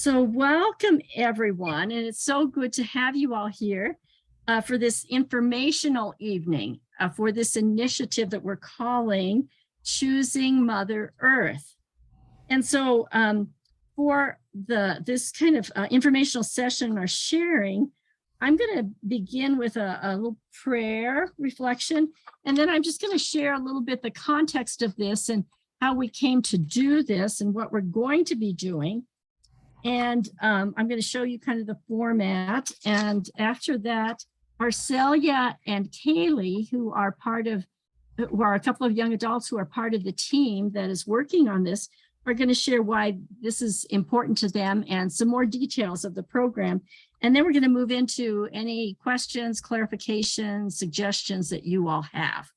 So welcome everyone, and it's so good to have you all here for this informational evening for this initiative that we're calling Choosing Mother Earth. And so for this kind of informational session or sharing, I'm going to begin with a little prayer reflection, and then I'm just going to share a little bit the context of this and how we came to do this and what we're going to be doing. And I'm going to show you kind of the format. And after that, Arcelia and Kaylee, who are a couple of young adults who are part of the team that is working on this, are going to share why this is important to them and some more details of the program. And then we're going to move into any questions, clarifications, suggestions that you all have.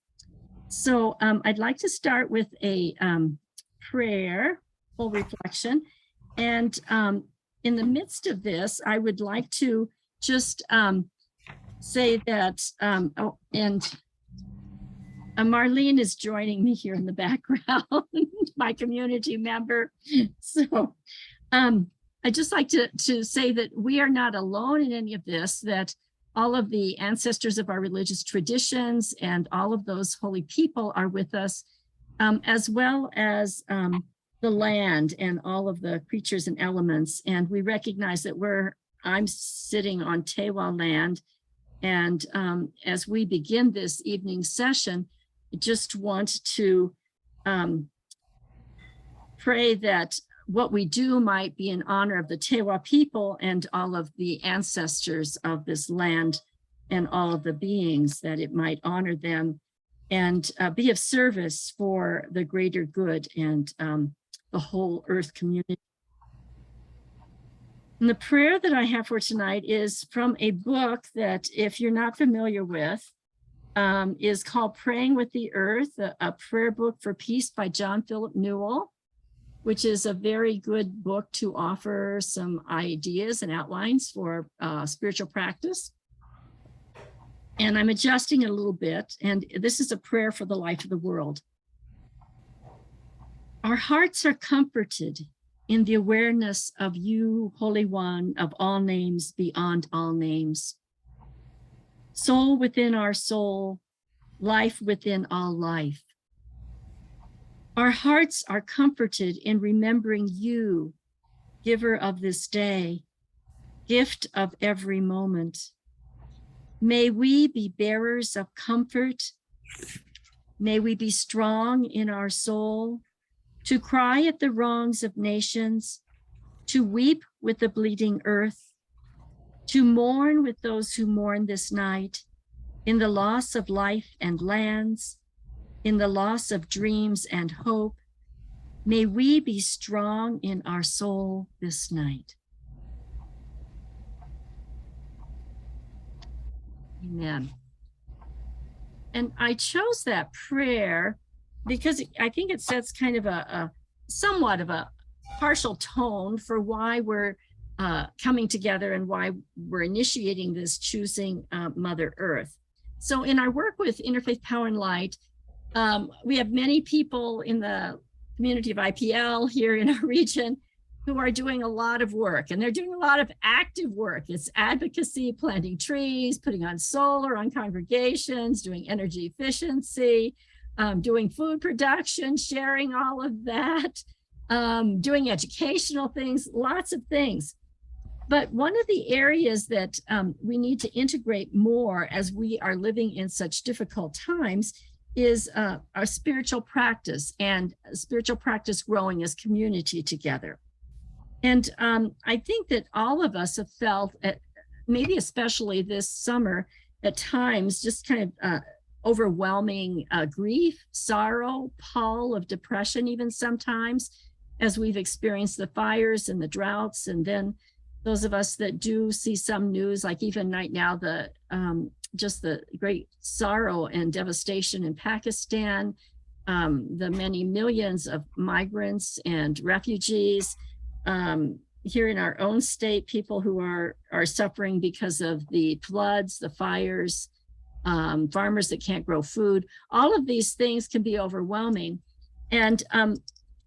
So I'd like to start with a prayer, full reflection. And in the midst of this, I would like to just say that, Marlene is joining me here in the background, my community member. So I'd just like to say that we are not alone in any of this, that all of the ancestors of our religious traditions and all of those holy people are with us, as well as the land and all of the creatures and elements. And we recognize that I'm sitting on Tewa land. And as we begin this evening session, I just want to pray that what we do might be in honor of the Tewa people and all of the ancestors of this land and all of the beings, that it might honor them and be of service for the greater good and the whole earth community. And the prayer that I have for tonight is from a book that, if you're not familiar with, is called Praying with the Earth, a prayer book for peace by John Philip Newell, which is a very good book to offer some ideas and outlines for spiritual practice. And I'm adjusting it a little bit, and this is a prayer for the life of the world. Our hearts are comforted in the awareness of you, Holy One of all names beyond all names. Soul within our soul, life within all life. Our hearts are comforted in remembering you, giver of this day, gift of every moment. May we be bearers of comfort. May we be strong in our soul, to cry at the wrongs of nations, to weep with the bleeding earth, to mourn with those who mourn this night, in the loss of life and lands, in the loss of dreams and hope. May we be strong in our soul this night. Amen. And I chose that prayer because I think it sets kind of a somewhat of a partial tone for why we're coming together and why we're initiating this Choosing Mother Earth. So in our work with Interfaith Power and Light, we have many people in the community of IPL here in our region who are doing a lot of work, and they're doing a lot of active work. It's advocacy, planting trees, putting on solar on congregations, doing energy efficiency, doing food production, sharing all of that, doing educational things, lots of things. But one of the areas that we need to integrate more as we are living in such difficult times is our spiritual practice and spiritual practice growing as community together. And I think that all of us have felt, maybe especially this summer, at times, just kind of overwhelming grief, sorrow, pall of depression, even sometimes, as we've experienced the fires and the droughts. And then those of us that do see some news, like even right now, just the great sorrow and devastation in Pakistan, the many millions of migrants and refugees, here in our own state, people who are suffering because of the floods, the fires, farmers that can't grow food. All of these things can be overwhelming. And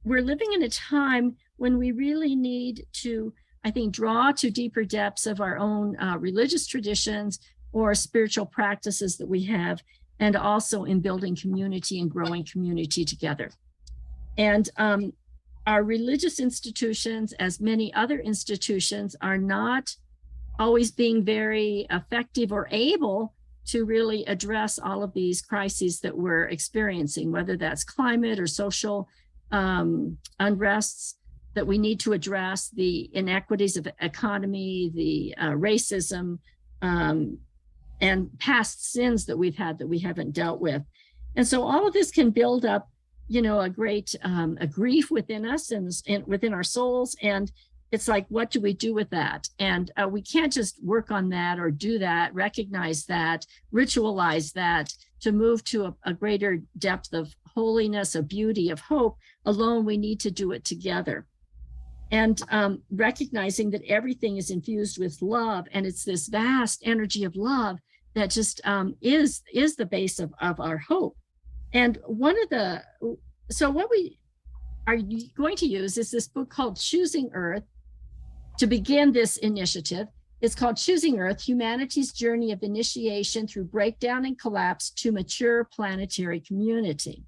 we're living in a time when we really need to I think, draw to deeper depths of our own religious traditions or spiritual practices that we have, and also in building community and growing community together. And our religious institutions, as many other institutions, are not always being very effective or able to really address all of these crises that we're experiencing, whether that's climate or social unrests that we need to address, the inequities of economy, the racism, and past sins that we've had that we haven't dealt with. And so all of this can build up, a great a grief within us and within our souls. And it's like, what do we do with that? And we can't just work on that or do that, recognize that, ritualize that to move to a greater depth of holiness, of beauty, of hope. Alone, we need to do it together. And recognizing that everything is infused with love, and it's this vast energy of love that just is the base of our hope. And so what we are going to use is this book called Choosing Earth to begin this initiative. It's called Choosing Earth, Humanity's Journey of Initiation Through Breakdown and Collapse to Mature Planetary Community.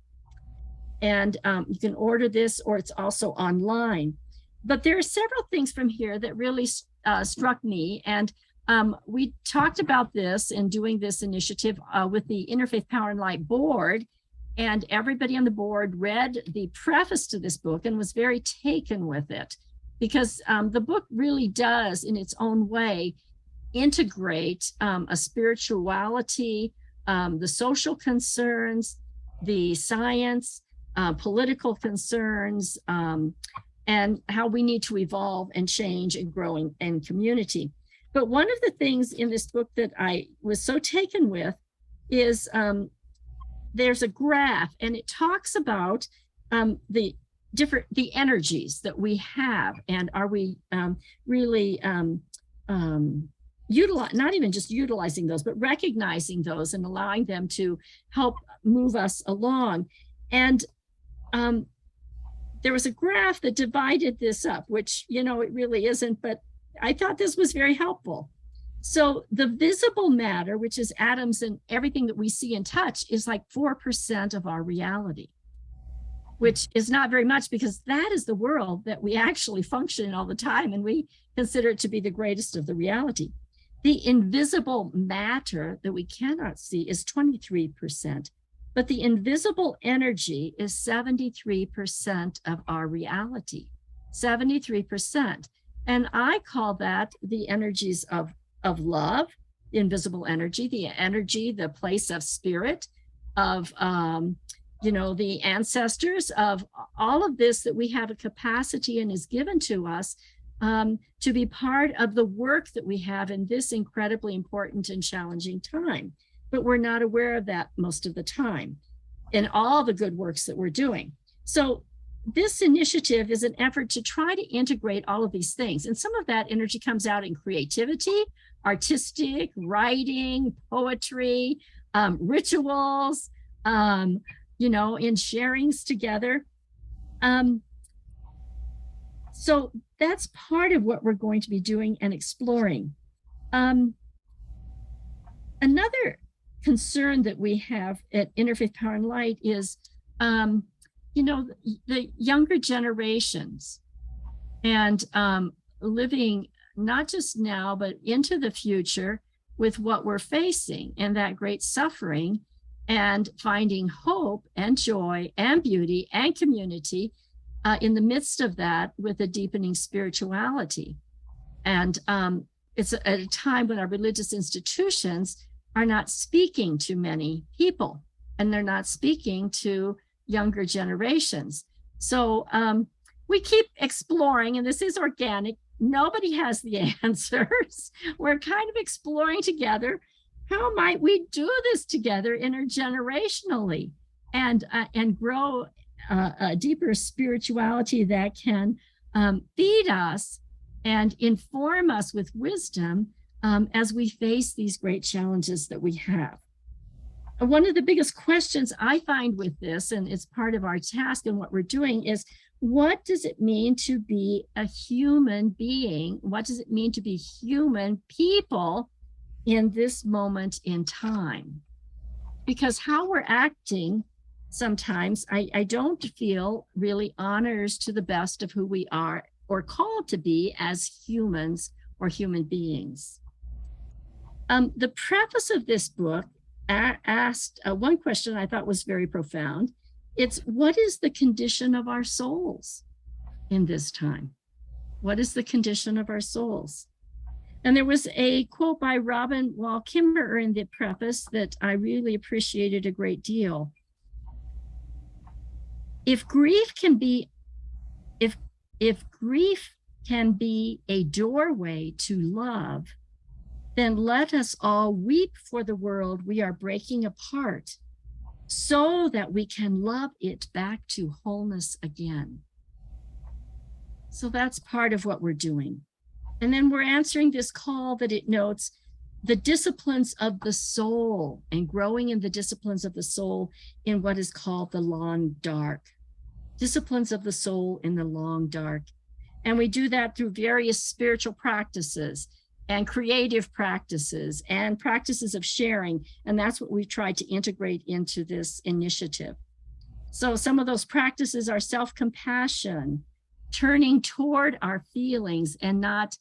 And you can order this, or it's also online. But there are several things from here that really struck me. And we talked about this in doing this initiative with the Interfaith Power and Light board. And everybody on the board read the preface to this book and was very taken with it, because the book really does, in its own way, integrate a spirituality, the social concerns, the science, political concerns, and how we need to evolve and change and grow in community. But one of the things in this book that I was so taken with is there's a graph, and it talks about the energies that we have, and are we really not even just utilizing those, but recognizing those and allowing them to help move us along. And there was a graph that divided this up, which, it really isn't, but I thought this was very helpful. So the visible matter, which is atoms and everything that we see and touch, is like 4% of our reality, which is not very much, because that is the world that we actually function in all the time, and we consider it to be the greatest of the reality. The invisible matter that we cannot see is 23%, but the invisible energy is 73% of our reality, 73%. And I call that the energies of love, the invisible energy, the place of spirit, of the ancestors, of all of this that we have a capacity and is given to us to be part of the work that we have in this incredibly important and challenging time. But we're not aware of that most of the time in all the good works that we're doing. So this initiative is an effort to try to integrate all of these things. And some of that energy comes out in creativity, artistic, writing, poetry, rituals, in sharings together. So that's part of what we're going to be doing and exploring. Another concern that we have at Interfaith Power and Light is, the younger generations, and living not just now, but into the future with what we're facing and that great suffering, and finding hope and joy and beauty and community in the midst of that with a deepening spirituality. And it's at a time when our religious institutions are not speaking to many people, and they're not speaking to younger generations. So we keep exploring, and this is organic. Nobody has the answers. We're kind of exploring together. How might we do this together intergenerationally and grow a deeper spirituality that can feed us and inform us with wisdom as we face these great challenges that we have. One of the biggest questions I find with this, and it's part of our task and what we're doing, is what does it mean to be a human being? What does it mean to be human people in this moment in time? Because how we're acting sometimes, I don't feel really honors to the best of who we are or called to be as humans or human beings. The preface of this book asked one question I thought was very profound. It's, what is the condition of our souls in this time? What is the condition of our souls? And there was a quote by Robin Wall Kimmerer in the preface that I really appreciated a great deal. If grief can be a doorway to love, then let us all weep for the world we are breaking apart, so that we can love it back to wholeness again. So that's part of what we're doing. And then we're answering this call that it notes the disciplines of the soul and growing in the disciplines of the soul in what is called the long dark. Disciplines of the soul in the long dark. And we do that through various spiritual practices and creative practices and practices of sharing. And that's what we tried to integrate into this initiative. So some of those practices are self-compassion, turning toward our feelings and not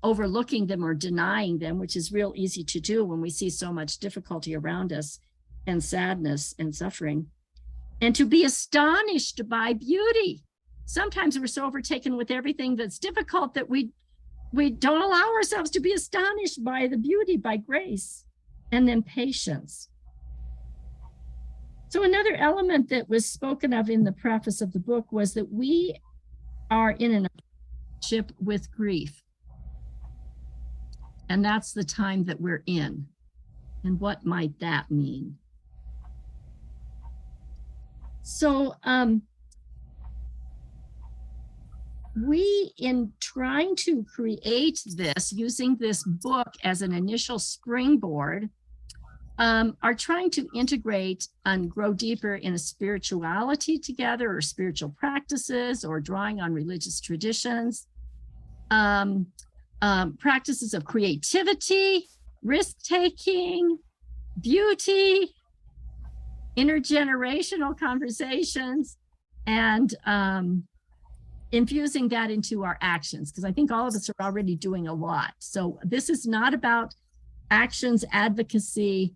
overlooking them or denying them, which is real easy to do when we see so much difficulty around us and sadness and suffering. And to be astonished by beauty. Sometimes we're so overtaken with everything that's difficult that we don't allow ourselves to be astonished by the beauty, by grace, and then patience. So another element that was spoken of in the preface of the book was that we are in a relationship with grief. And that's the time that we're in. And what might that mean? So we, in trying to create this, using this book as an initial springboard, are trying to integrate and grow deeper in a spirituality together, or spiritual practices, or drawing on religious traditions, practices of creativity, risk-taking, beauty, intergenerational conversations, and infusing that into our actions, because I think all of us are already doing a lot. So this is not about actions advocacy.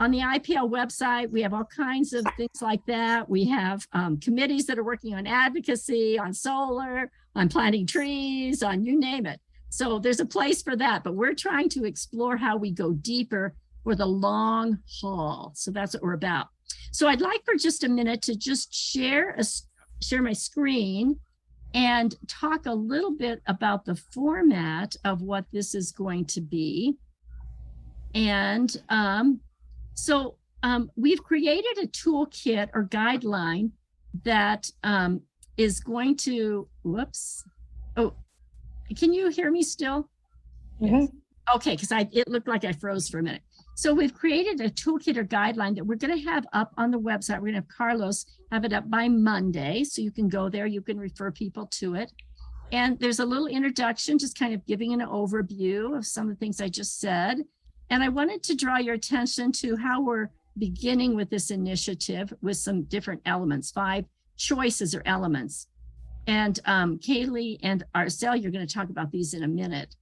On the IPL website, we have all kinds of things like that. We have committees that are working on advocacy, on solar, on planting trees, on you name it. So there's a place for that, but we're trying to explore how we go deeper for the long haul. So that's what we're about. So I'd like for just a minute to just share my screen and talk a little bit about the format of what this is going to be. And we've created a toolkit or guideline that is going to, can you hear me still? Mm-hmm. Okay, because it looked like I froze for a minute. So we've created a toolkit or guideline that we're going to have up on the website. We're going to have Carlos have it up by Monday. So you can go there, you can refer people to it. And there's a little introduction, just kind of giving an overview of some of the things I just said. And I wanted to draw your attention to how we're beginning with this initiative with some different elements, 5 choices or elements. And Kaylee and Arcel, you're going to talk about these in a minute.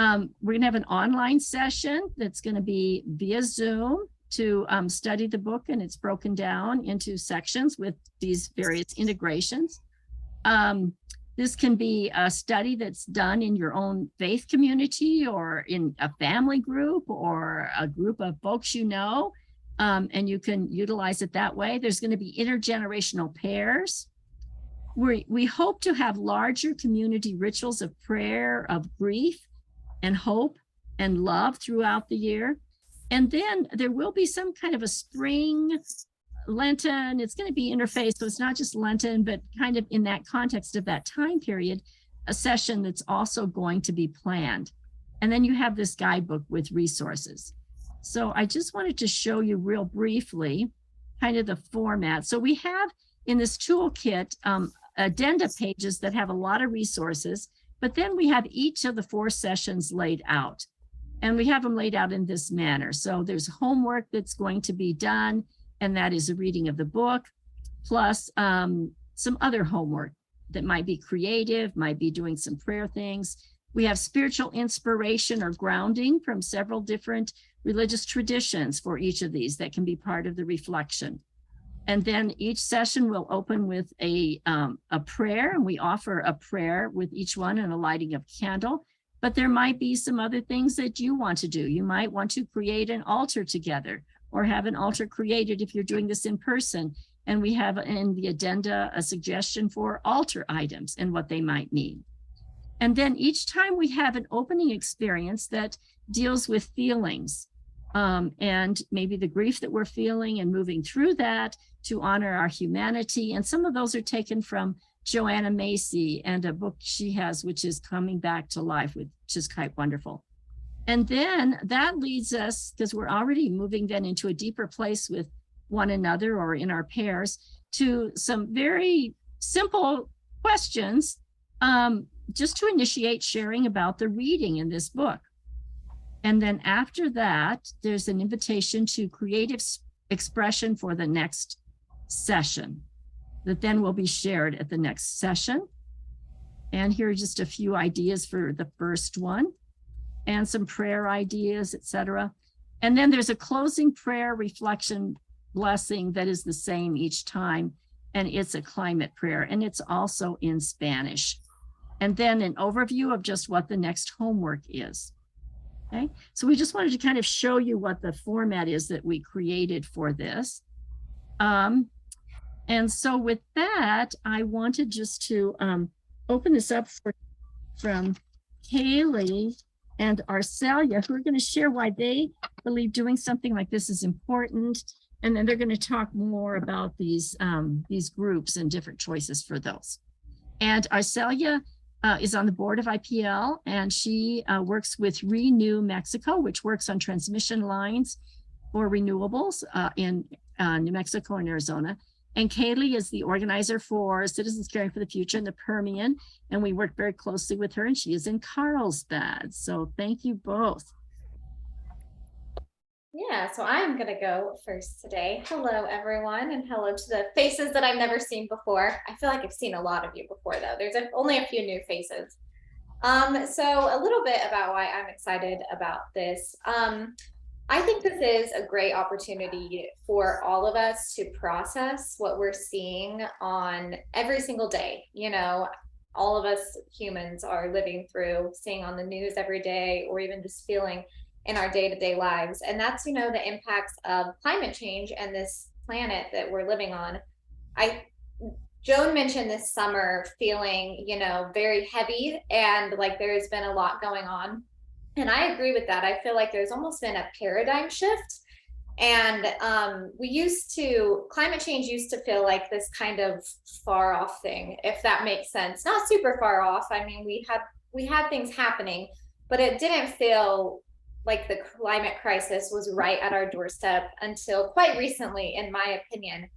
We're going to have an online session that's going to be via Zoom to study the book, and it's broken down into sections with these various integrations. This can be a study that's done in your own faith community or in a family group or a group of folks you know, and you can utilize it that way. There's going to be intergenerational pairs. We hope to have larger community rituals of prayer, of grief, and hope and love throughout the year. And then there will be some kind of a spring Lenten, it's going to be interface, so it's not just Lenten, but kind of in that context of that time period, a session that's also going to be planned. And then you have this guidebook with resources. So I just wanted to show you real briefly kind of the format. So we have in this toolkit addenda pages that have a lot of resources, but then we have each of the 4 sessions laid out. And we have them laid out in this manner. So there's homework that's going to be done, and that is a reading of the book, plus some other homework that might be creative, might be doing some prayer things. We have spiritual inspiration or grounding from several different religious traditions for each of these that can be part of the reflection. And then each session will open with a prayer, and we offer a prayer with each one and a lighting of candle. But there might be some other things that you want to do. You might want to create an altar together, or have an altar created if you're doing this in person. And we have in the addenda a suggestion for altar items and what they might mean. And then each time we have an opening experience that deals with feelings and maybe the grief that we're feeling and moving through that to honor our humanity. And some of those are taken from Joanna Macy and a book she has, which is Coming Back to Life, which is quite wonderful. And then that leads us, because we're already moving then into a deeper place with one another or in our pairs, to some very simple questions just to initiate sharing about the reading in this book. And then after that, there's an invitation to creative expression for the next session that then will be shared at the next session. And here are just a few ideas for the first one, and some prayer ideas, etc. And then there's a closing prayer, reflection, blessing that is the same each time. And it's a climate prayer, and it's also in Spanish. And then an overview of just what the next homework is. Okay, so we just wanted to kind of show you what the format is that we created for this. And so with that, I wanted just to open this up from Kaylee and Arcelia, who are going to share why they believe doing something like this is important. And then they're going to talk more about these groups and different choices for those. And Arcelia is on the board of IPL, and she works with Renew Mexico, which works on transmission lines for renewables in New Mexico and Arizona. And Kaylee is the organizer for Citizens Caring for the Future in the Permian, and we work very closely with her, and she is in Carlsbad. So thank you both. Yeah, so I'm going to go first today. Hello, everyone, and hello to the faces that I've never seen before. I feel like I've seen a lot of you before, though. There's only a few new faces. So a little bit about why I'm excited about this. I think this is a great opportunity for all of us to process what we're seeing on every single day. You know, all of us humans are living through, seeing on the news every day, or even just feeling in our day-to-day lives. And that's, you know, the impacts of climate change and this planet that we're living on. Joan mentioned this summer feeling, you know, very heavy, and like there's been a lot going on. And I agree with that. I feel like there's almost been a paradigm shift. And climate change used to feel like this kind of far off thing, if that makes sense. Not super far off. I mean, we had things happening, but it didn't feel like the climate crisis was right at our doorstep until quite recently, in my opinion.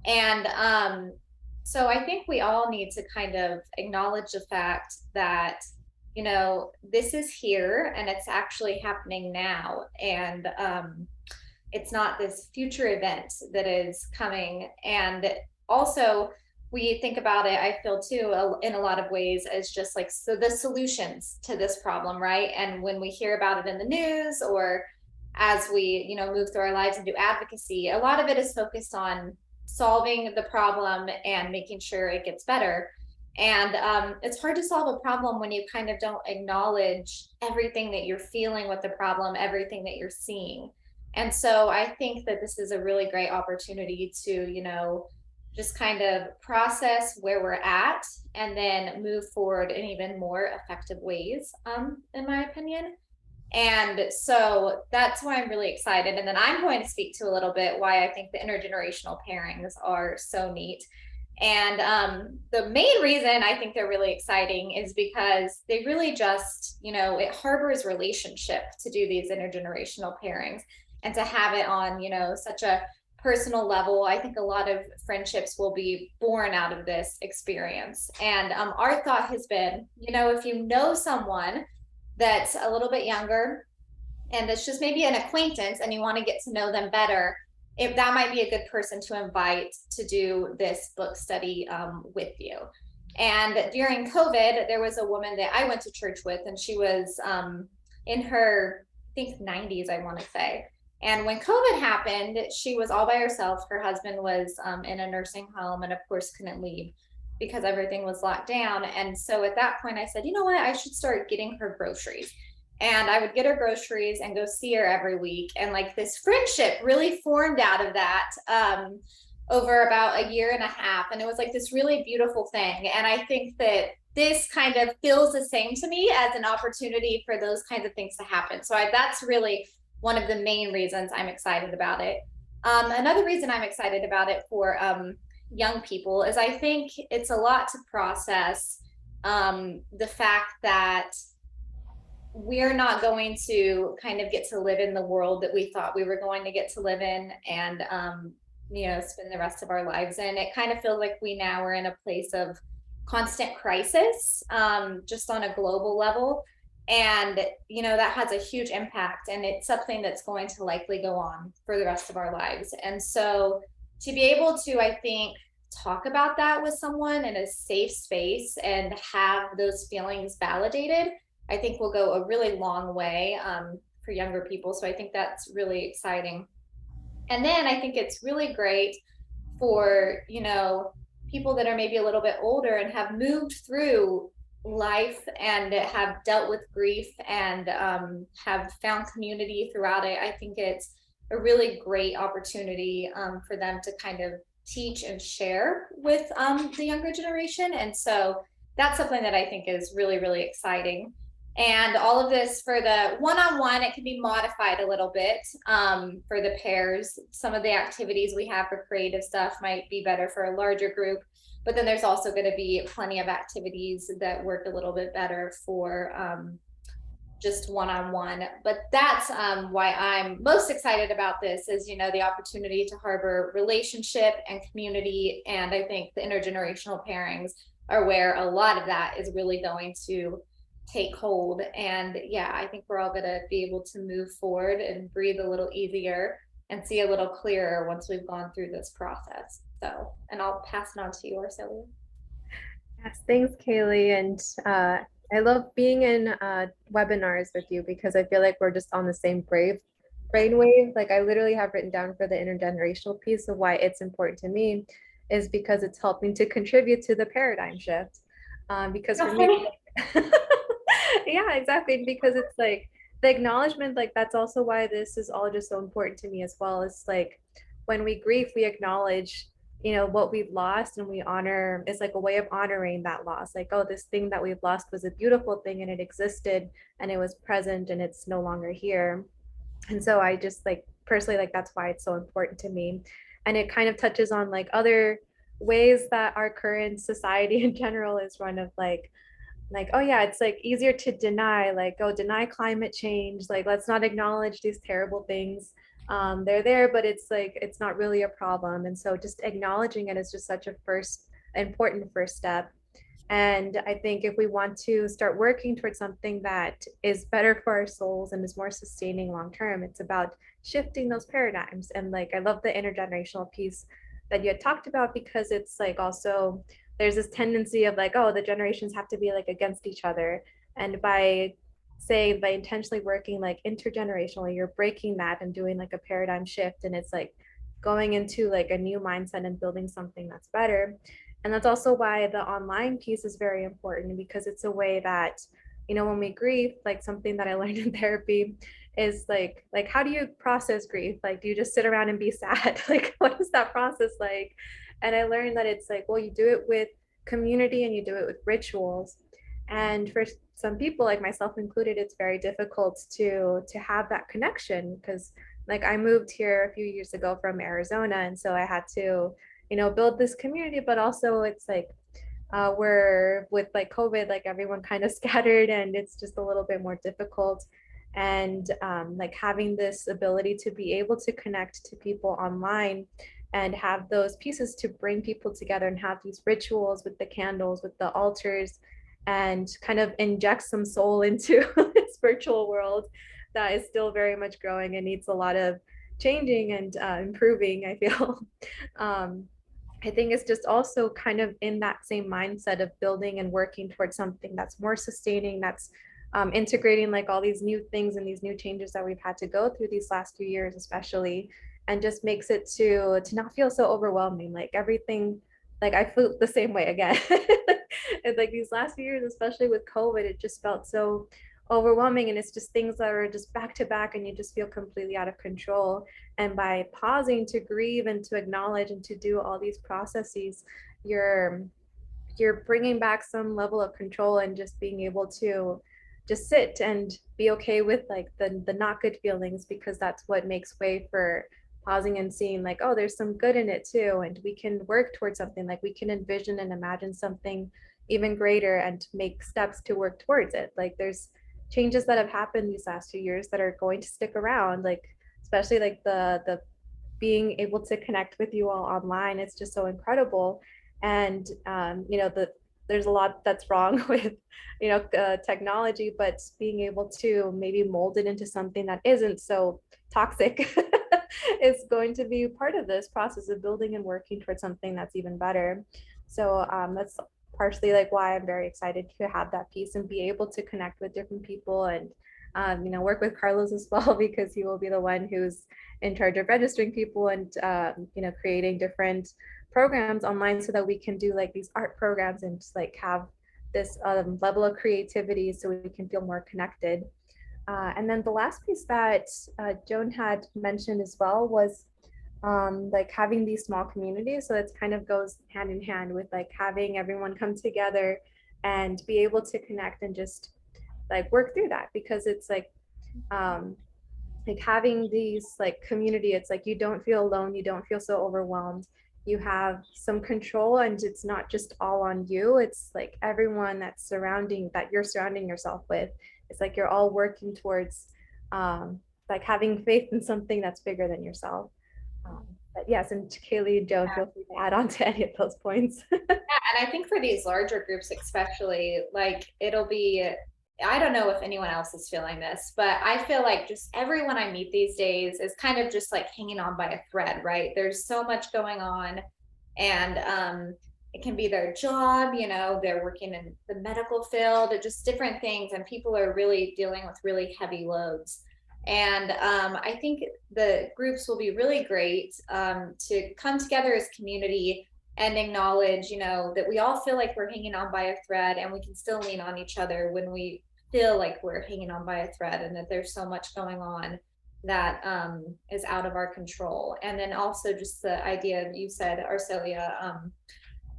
And so I think we all need to kind of acknowledge the fact that, you know, this is here and it's actually happening now. And it's not this future event that is coming. And also, we think about it, I feel too, in a lot of ways, as just like, so the solutions to this problem, right? And when we hear about it in the news, or as we, you know, move through our lives and do advocacy, a lot of it is focused on solving the problem and making sure it gets better. And it's hard to solve a problem when you kind of don't acknowledge everything that you're feeling with the problem, everything that you're seeing. And so I think that this is a really great opportunity to, you know, just kind of process where we're at and then move forward in even more effective ways, in my opinion. And so that's why I'm really excited. And then I'm going to speak to a little bit why I think the intergenerational pairings are so neat. And the main reason I think they're really exciting is because they really just, you know, it harbors relationship to do these intergenerational pairings and to have it on, you know, such a personal level, I think a lot of friendships will be born out of this experience. And our thought has been, if you know someone that's a little bit younger and it's just maybe an acquaintance and you want to get to know them better, if that might be a good person to invite to do this book study with you. And during COVID, there was a woman that I went to church with, and she was in her, I think, 90s, I want to say. And when COVID happened, she was all by herself. Her husband was in a nursing home and, of course, couldn't leave because everything was locked down. And so at that point, I said, you know what? I should start getting her groceries. And I would get her groceries and go see her every week. And like this friendship really formed out of that over about a year and a half. And it was like this really beautiful thing. And I think that this kind of feels the same to me as an opportunity for those kinds of things to happen. So that's really one of the main reasons I'm excited about it. Another reason I'm excited about it for young people is I think it's a lot to process the fact that we're not going to kind of get to live in the world that we thought we were going to get to live in and spend the rest of our lives in. It kind of feels like we now are in a place of constant crisis, just on a global level. And that has a huge impact, and it's something that's going to likely go on for the rest of our lives. And so to be able to, I think, talk about that with someone in a safe space and have those feelings validated, I think will go a really long way for younger people. So I think that's really exciting. And then I think it's really great for, people that are maybe a little bit older and have moved through life and have dealt with grief and have found community throughout it. I think it's a really great opportunity for them to kind of teach and share with the younger generation. And so that's something that I think is really, really exciting. And all of this for the one-on-one, it can be modified a little bit for the pairs. Some of the activities we have for creative stuff might be better for a larger group, but then there's also going to be plenty of activities that work a little bit better for just one-on-one. But that's why I'm most excited about this is, the opportunity to harbor relationship and community. And I think the intergenerational pairings are where a lot of that is really going to take hold. And yeah, I think we're all going to be able to move forward and breathe a little easier and see a little clearer once we've gone through this process. So, and I'll pass it on to you, Arcelia. Yes, thanks, Kaylee. And I love being in webinars with you because I feel like we're just on the same brainwave. Like I literally have written down for the intergenerational piece of why it's important to me is because it's helping to contribute to the paradigm shift. Because for me, yeah, exactly. Because it's like the acknowledgement, like that's also why this is all just so important to me as well. It's like when we grieve, we acknowledge, what we've lost, and we honor. It's like a way of honoring that loss. Like, oh, this thing that we've lost was a beautiful thing, and it existed, and it was present, and it's no longer here. And so I just like personally, like that's why it's so important to me. And it kind of touches on like other ways that our current society in general is run of like, oh yeah, it's like easier to deny, like, oh, deny climate change, like let's not acknowledge these terrible things. They're there, but it's like it's not really a problem. And so just acknowledging it is just such a important first step. And I think if we want to start working towards something that is better for our souls and is more sustaining long term, it's about shifting those paradigms. And like I love the intergenerational piece that you had talked about, because it's like also there's this tendency of like, oh, the generations have to be like against each other. And by intentionally working like intergenerationally, you're breaking that and doing like a paradigm shift. And it's like going into like a new mindset and building something that's better. And that's also why the online piece is very important, because it's a way that, when we grieve, like something that I learned in therapy is like how do you process grief? Like, do you just sit around and be sad? Like, what is that process like? And I learned that it's like, well, you do it with community and you do it with rituals. And for some people, like myself included, it's very difficult to have that connection, because like I moved here a few years ago from Arizona, and so I had to build this community. But also it's like we're with like COVID, like everyone kind of scattered, and it's just a little bit more difficult. and like having this ability to be able to connect to people online and have those pieces to bring people together and have these rituals with the candles, with the altars, and kind of inject some soul into this virtual world that is still very much growing and needs a lot of changing and improving, I feel. um, I think it's just also kind of in that same mindset of building and working towards something that's more sustaining, that's integrating like all these new things and these new changes that we've had to go through these last few years, especially, and just makes it to not feel so overwhelming. Like everything, like I feel the same way again. It's like these last few years, especially with COVID, it just felt so overwhelming, and it's just things that are just back to back, and you just feel completely out of control. And by pausing to grieve and to acknowledge and to do all these processes, you're bringing back some level of control and just being able to just sit and be okay with like the not good feelings, because that's what makes way for pausing and seeing like, oh, there's some good in it too, and we can work towards something. Like we can envision and imagine something even greater and make steps to work towards it. Like there's changes that have happened these last 2 years that are going to stick around, like especially like the being able to connect with you all online. It's just so incredible. And there's a lot that's wrong with technology, but being able to maybe mold it into something that isn't so toxic is going to be part of this process of building and working towards something that's even better. So that's partially like why I'm very excited to have that piece and be able to connect with different people, and work with Carlos as well, because he will be the one who's in charge of registering people and creating different programs online so that we can do like these art programs and just like have this level of creativity so we can feel more connected. And then the last piece that Joan had mentioned as well was like having these small communities. So it kind of goes hand in hand with like having everyone come together and be able to connect and just like work through that, because it's like having these like community, it's like you don't feel alone, you don't feel so overwhelmed, you have some control, and it's not just all on you, it's like everyone that you're surrounding yourself with. It's like you're all working towards like having faith in something that's bigger than yourself. But yes, and Kaylee, Joan, feel free to add on to any of those points. Yeah, and I think for these larger groups especially, like it'll be, I don't know if anyone else is feeling this, but I feel like just everyone I meet these days is kind of just like hanging on by a thread, right? There's so much going on, and it can be their job, they're working in the medical field, or just different things, and people are really dealing with really heavy loads. And I think the groups will be really great to come together as community and acknowledge, that we all feel like we're hanging on by a thread, and we can still lean on each other when we feel like we're hanging on by a thread, and that there's so much going on that is out of our control. And then also just the idea you said, Arcelia,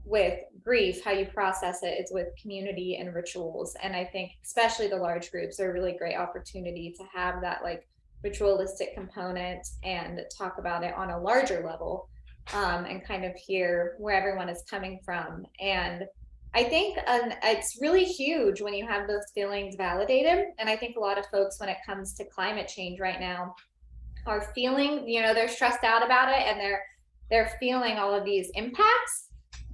with grief, how you process it is with community and rituals. And I think especially the large groups are a really great opportunity to have that like ritualistic component and talk about it on a larger level, and kind of hear where everyone is coming from. And I think it's really huge when you have those feelings validated. And I think a lot of folks, when it comes to climate change right now, are feeling, they're stressed out about it, and they're feeling all of these impacts,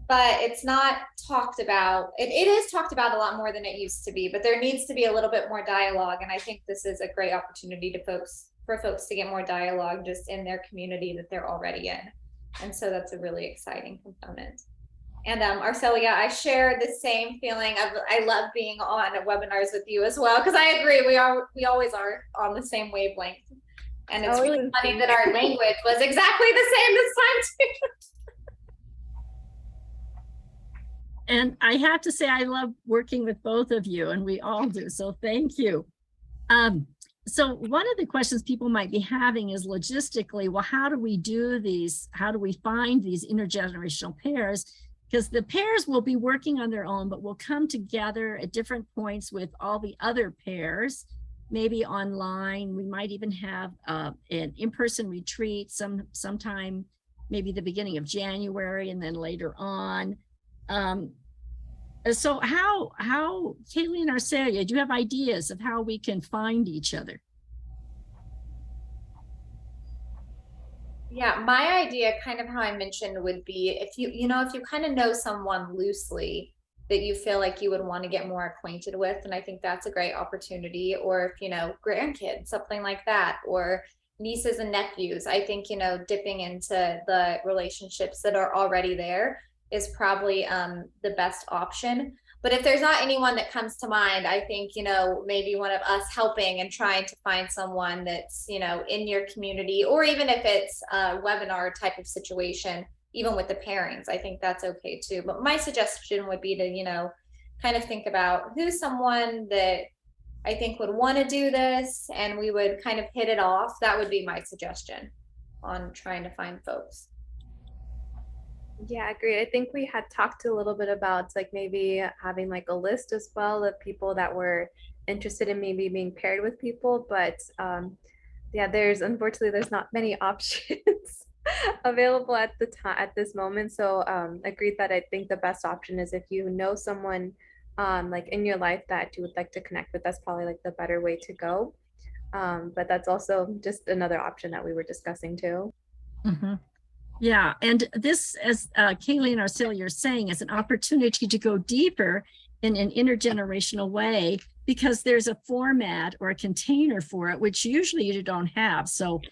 but it's not talked about. It is talked about a lot more than it used to be, but there needs to be a little bit more dialogue. And I think this is a great opportunity for folks to get more dialogue just in their community that they're already in. And so that's a really exciting component. And Arcelia, I share the same feeling of, I love being on webinars with you as well, because I agree, we always are on the same wavelength. And it's really funny that our language was exactly the same this time too. And I have to say, I love working with both of you, and we all do. So thank you. So one of the questions people might be having is logistically, well, how do we do these? How do we find these intergenerational pairs? Because the pairs will be working on their own, but will come together at different points with all the other pairs, maybe online. We might even have an in-person retreat sometime, maybe the beginning of January and then later on. So how Kaylee and Arcelia, do you have ideas of how we can find each other? Yeah, my idea, kind of how I mentioned, would be if if you kind of know someone loosely that you feel like you would want to get more acquainted with, and I think that's a great opportunity. Or if grandkids, something like that, or nieces and nephews. I think dipping into the relationships that are already there is probably the best option. But if there's not anyone that comes to mind, I think, maybe one of us helping and trying to find someone that's, in your community, or even if it's a webinar type of situation, even with the pairings, I think that's okay too. But my suggestion would be to, kind of think about who's someone that I think would want to do this, and we would kind of hit it off. That would be my suggestion on trying to find folks. Yeah, agreed. I think we had talked a little bit about like maybe having like a list as well of people that were interested in maybe being paired with people, but yeah, there's not many options available at the time at this moment. So agreed that I think the best option is if you know someone like in your life that you would like to connect with, that's probably like the better way to go. But that's also just another option that we were discussing too. Mhm. Yeah, and this, as Kaylee and Arcelia are saying, is an opportunity to go deeper in an intergenerational way, because there's a format or a container for it, which usually you don't have. So,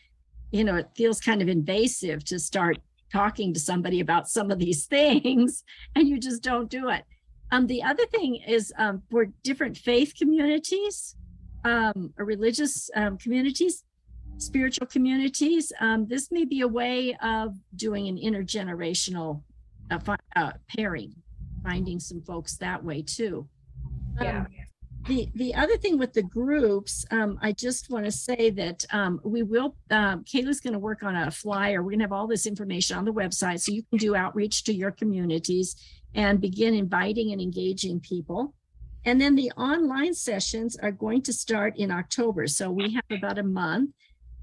it feels kind of invasive to start talking to somebody about some of these things, and you just don't do it. The other thing is for different faith communities, or religious communities, spiritual communities, this may be a way of doing an intergenerational pairing, finding some folks that way too. Yeah. The other thing with the groups, I just want to say that we will, Kayla's going to work on a flyer. We're going to have all this information on the website so you can do outreach to your communities and begin inviting and engaging people. And then the online sessions are going to start in October. So we have about a month.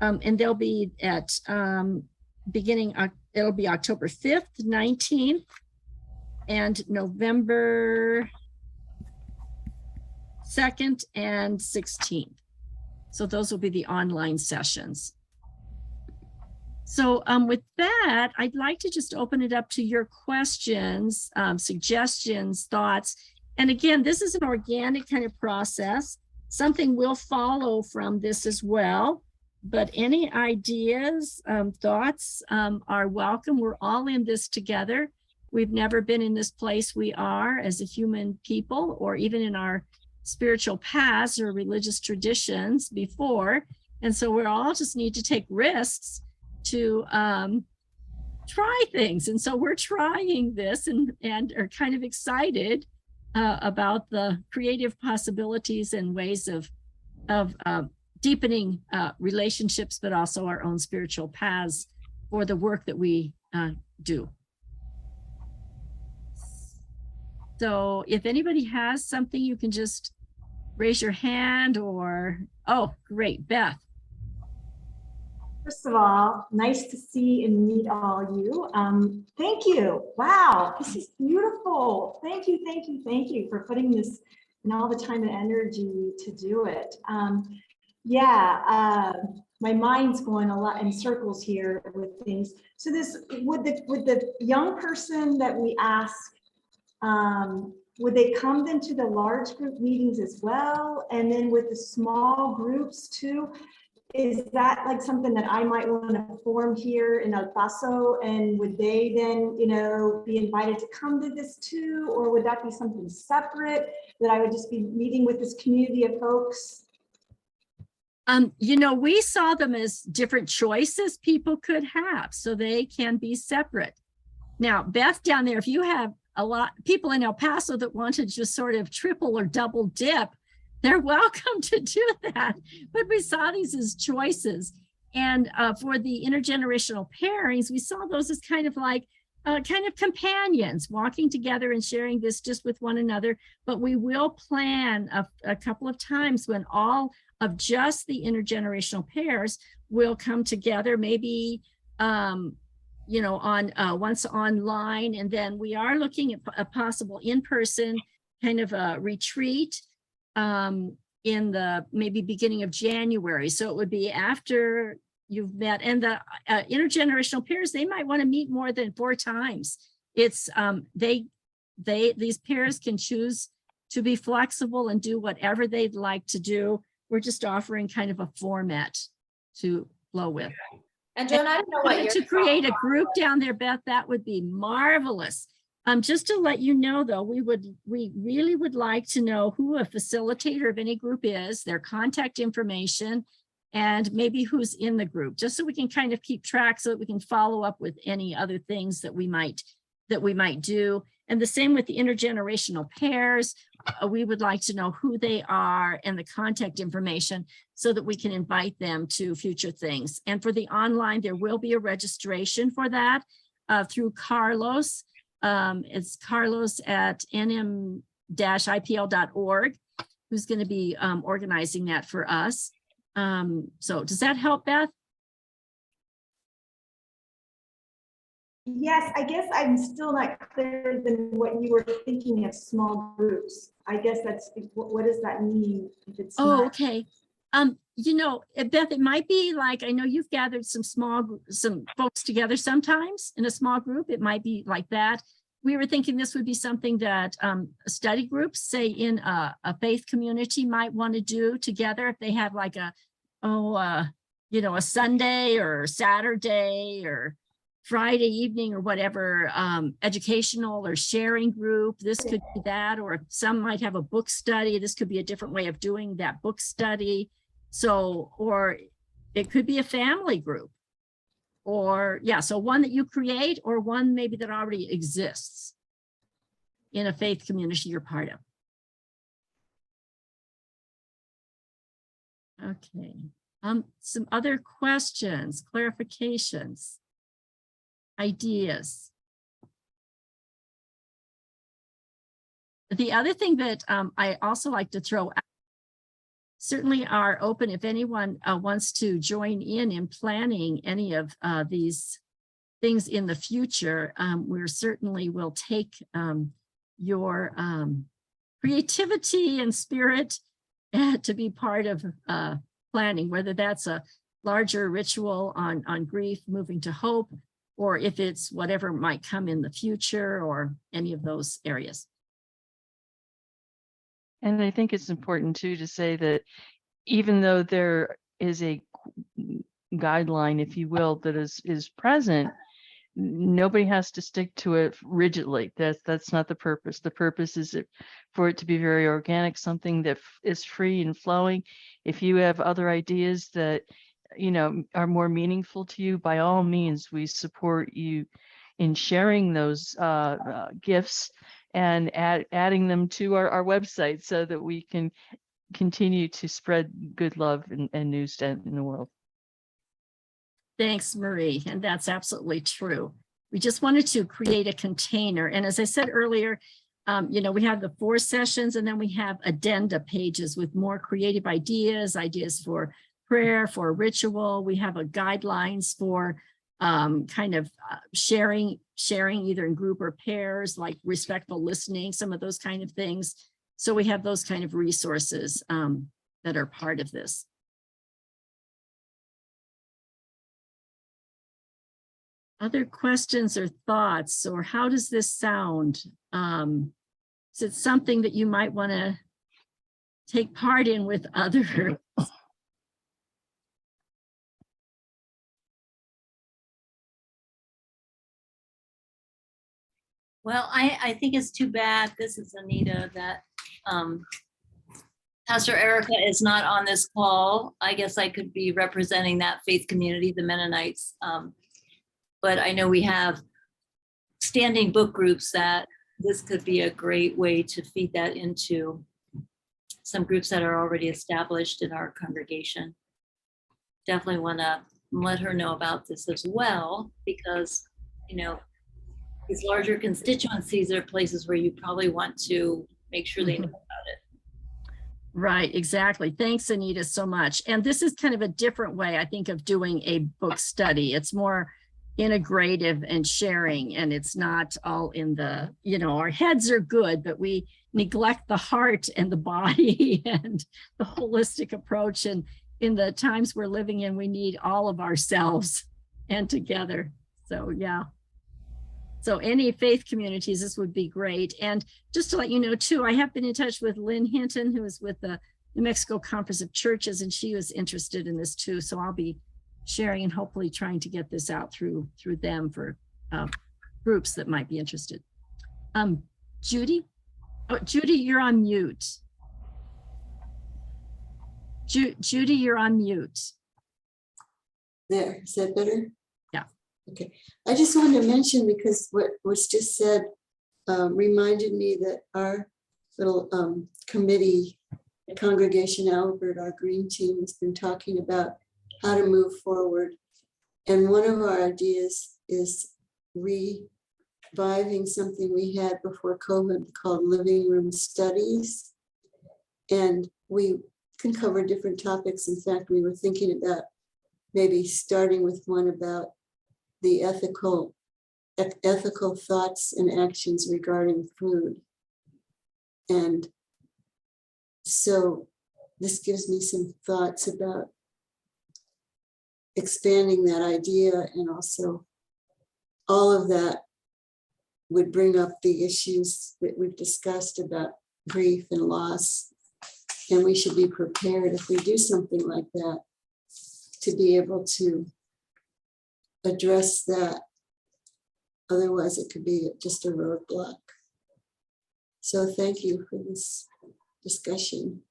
And they'll be at it'll be October 5th, 19th, and November 2nd and 16th. So those will be the online sessions. So with that, I'd like to just open it up to your questions, suggestions, thoughts. And again, this is an organic kind of process. Something will follow from this as well. But any ideas, thoughts are welcome. We're all in this together. We've never been in this place we are as a human people, or even in our spiritual paths or religious traditions before. And so we all just need to take risks to try things. And so we're trying this and are kind of excited about the creative possibilities and ways of deepening relationships, but also our own spiritual paths for the work that we do. So if anybody has something, you can just raise your hand or, oh, great, Beth. First of all, nice to see and meet all you. Thank you. Wow, this is beautiful. Thank you, thank you, thank you for putting this and all the time and energy to do it. My mind's going a lot in circles here with things. So this would the young person that we ask, would they come into the large group meetings as well? And then with the small groups too, is that like something that I might want to form here in El Paso? And would they then, be invited to come to this too? Or would that be something separate that I would just be meeting with this community of folks? We saw them as different choices people could have, so they can be separate. Now, Beth, down there, if you have a lot of people in El Paso that want to just sort of triple or double dip, they're welcome to do that. But we saw these as choices. And for the intergenerational pairings, we saw those as kind of like companions walking together and sharing this just with one another. But we will plan a couple of times when all of just the intergenerational pairs will come together, maybe on once online, and then we are looking at a possible in-person kind of a retreat in the maybe beginning of January. So it would be after you've met, and the intergenerational pairs, they might want to meet more than 4 times. It's these pairs can choose to be flexible and do whatever they'd like to do. We're just offering kind of a format to flow with. And Joan, I don't know what To create a group down there, Beth, that would be marvelous. Just to let you know, though, we really would like to know who a facilitator of any group is, their contact information, and maybe who's in the group, just so we can kind of keep track, so that we can follow up with any other things that we might do. And the same with the intergenerational pairs. We would like to know who they are and the contact information, so that we can invite them to future things. And for the online, there will be a registration for that through Carlos. It's Carlos at nm-ipl.org, who's going to be organizing that for us. So does that help, Beth? Yes, I guess I'm still not clear than what you were thinking of small groups. I guess that's, what does that mean if it's not? Okay. You know, Beth, it might be like, I know you've gathered some folks together sometimes in a small group. It might be like that. We were thinking this would be something that study groups, say in a faith community, might want to do together if they have like a Sunday or Saturday or Friday evening or whatever, educational or sharing group. This could be that, or some might have a book study. This could be a different way of doing that book study. So, or it could be a family group, or so one that you create, or one maybe that already exists in a faith community you're part of. Okay. Some other questions, clarifications, ideas. The other thing that I also like to throw out, certainly are open if anyone wants to join in planning any of these things in the future. We certainly will take your creativity and spirit to be part of planning, whether that's a larger ritual on grief, moving to hope, or if it's whatever might come in the future, or any of those areas. And I think it's important too to say that even though there is a guideline, if you will, that is present, nobody has to stick to it rigidly. That's not the purpose. The purpose is for it to be very organic, something that is free and flowing. If you have other ideas that are more meaningful to you, by all means, we support you in sharing those gifts and adding them to our website, so that we can continue to spread good love and news in the world. Thanks, Marie. And that's absolutely true. We just wanted to create a container. And as I said earlier, we have the 4 sessions, and then we have addenda pages with more creative ideas for prayer, for ritual. We have a guidelines for kind of sharing either in group or pairs, like respectful listening, some of those kind of things. So we have those kind of resources that are part of this. Other questions or thoughts, or how does this sound? Is it something that you might want to take part in with others? Well, I think it's too bad, this is Anita, that Pastor Erica is not on this call. I guess I could be representing that faith community, the Mennonites. But I know we have standing book groups that this could be a great way to feed that into some groups that are already established in our congregation. Definitely want to let her know about this as well, because, these larger constituencies are places where you probably want to make sure they know about it. Right, exactly. Thanks, Anita, so much. And this is kind of a different way, I think, of doing a book study. It's more integrative and sharing, and it's not all in the, our heads are good, but we neglect the heart and the body and the holistic approach. And in the times we're living in, we need all of ourselves and together. So yeah. So any faith communities, this would be great. And just to let you know too, I have been in touch with Lynn Hinton, who is with the New Mexico Conference of Churches, and she was interested in this too. So I'll be sharing and hopefully trying to get this out through them for groups that might be interested. Judy? Oh, Judy, you're on mute. Judy, you're on mute. There, is that better? Yeah. Okay. I just wanted to mention, because what was just said reminded me that our little committee, Congregation Albert, our green team, has been talking about how to move forward. And one of our ideas is reviving something we had before COVID called living room studies. And we can cover different topics. In fact, we were thinking about maybe starting with one about the ethical thoughts and actions regarding food. And so this gives me some thoughts about expanding that idea, and also all of that would bring up the issues that we've discussed about grief and loss. And we should be prepared, if we do something like that, to be able to address that. Otherwise, it could be just a roadblock. So thank you for this discussion.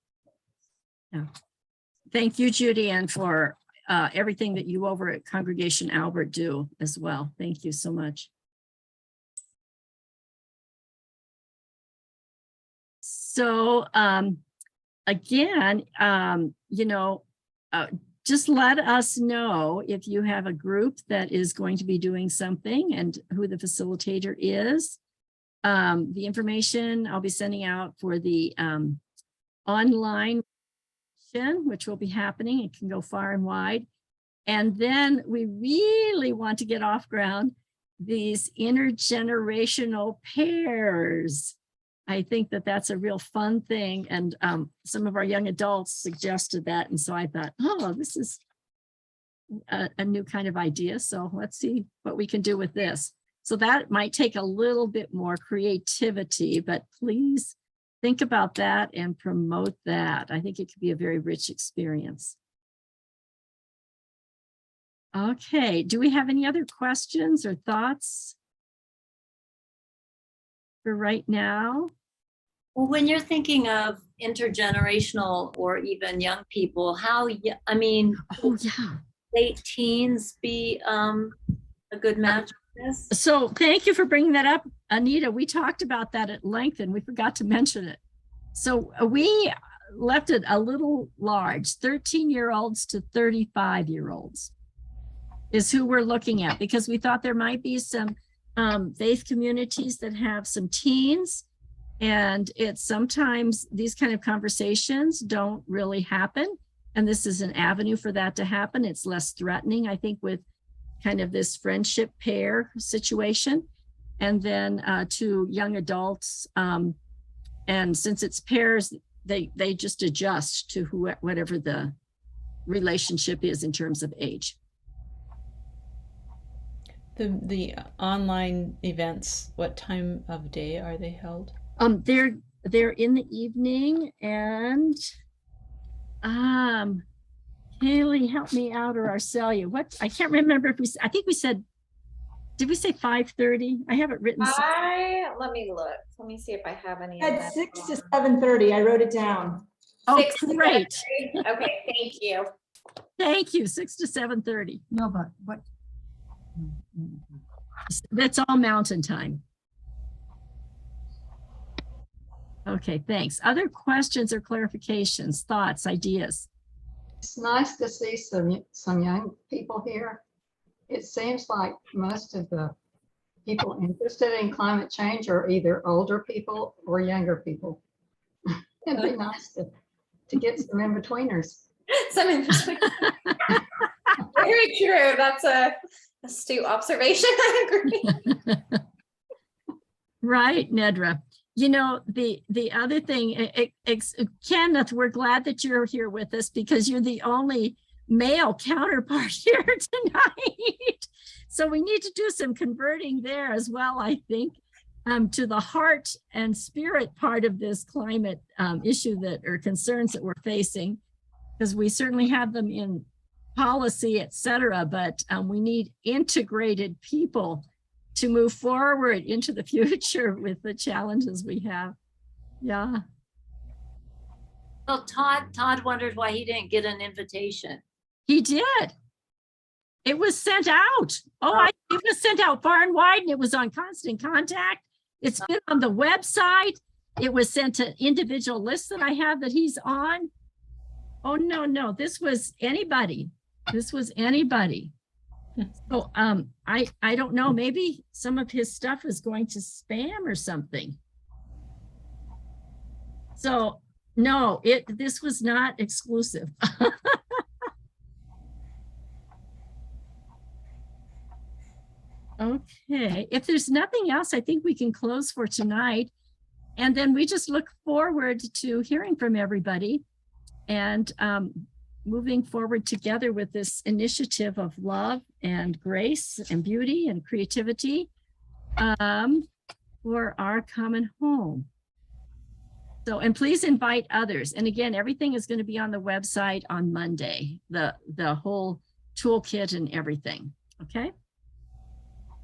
Yeah. Thank you, Judy, and for everything that you over at Congregation Albert do as well. Thank you so much. So again, just let us know if you have a group that is going to be doing something and who the facilitator is. The information I'll be sending out for the online, which will be happening. It can go far and wide. And then we really want to get off ground these intergenerational pairs. I think that that's a real fun thing. And some of our young adults suggested that. And so I thought, oh, this is a new kind of idea. So let's see what we can do with this. So that might take a little bit more creativity, but please think about that and promote that. I think it could be a very rich experience. Okay, do we have any other questions or thoughts for right now? Well, when you're thinking of intergenerational or even young people, I mean, Oh yeah. late teens be a good match for this? So thank you for bringing that up, Anita. We talked about that at length and we forgot to mention it. So we left it a little large, 13-year-olds to 35-year-olds is who we're looking at, because we thought there might be some faith communities that have some teens, and it's sometimes these kind of conversations don't really happen. And this is an avenue for that to happen. It's less threatening, I think, with kind of this friendship pair situation. And then to young adults, and since it's pairs, they just adjust to whatever the relationship is in terms of age. The online events, what time of day are they held? They're in the evening, and Haley, help me out, or Arcelia. What, I can't remember if I think we said, did we say 5:30? I have it written. Let me look. Let me see if I have any. At 6 to 7:30, I wrote it down. Oh, 6 to great. 7:30? Okay, thank you. Thank you. 6 to 7:30. No, but what? That's all mountain time. Okay, thanks. Other questions or clarifications, thoughts, ideas? It's nice to see some young people here. It seems like most of the people interested in climate change are either older people or younger people. It'd be nice to get some in-betweeners. Some interesting. Very true. That's a astute observation. I agree. Right, Nedra. You know, the other thing, Kenneth, we're glad that you're here with us because you're the only male counterpart here tonight. So we need to do some converting there as well, I think, to the heart and spirit part of this climate issue that or concerns that we're facing, because we certainly have them in policy, et cetera, but we need integrated people to move forward into the future with the challenges we have. Yeah. Well, Todd wondered why he didn't get an invitation. He did. It was sent out. It was sent out far and wide, and it was on Constant Contact. It's been on the website. It was sent to individual lists that I have that he's on. Oh, no, this was anybody. This was anybody. So I don't know, maybe some of his stuff is going to spam or something. So no, this was not exclusive. Okay, if there's nothing else, I think we can close for tonight. And then we just look forward to hearing from everybody and moving forward together with this initiative of love and grace and beauty and creativity for our common home. So, and please invite others. And again, everything is going to be on the website on Monday, the whole toolkit and everything. Okay.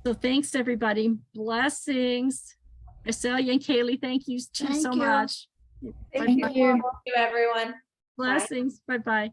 So thanks, everybody. Blessings. Celia and Kaylee, thank you so much. Thank you. Thank you, everyone. Blessings. Bye-bye.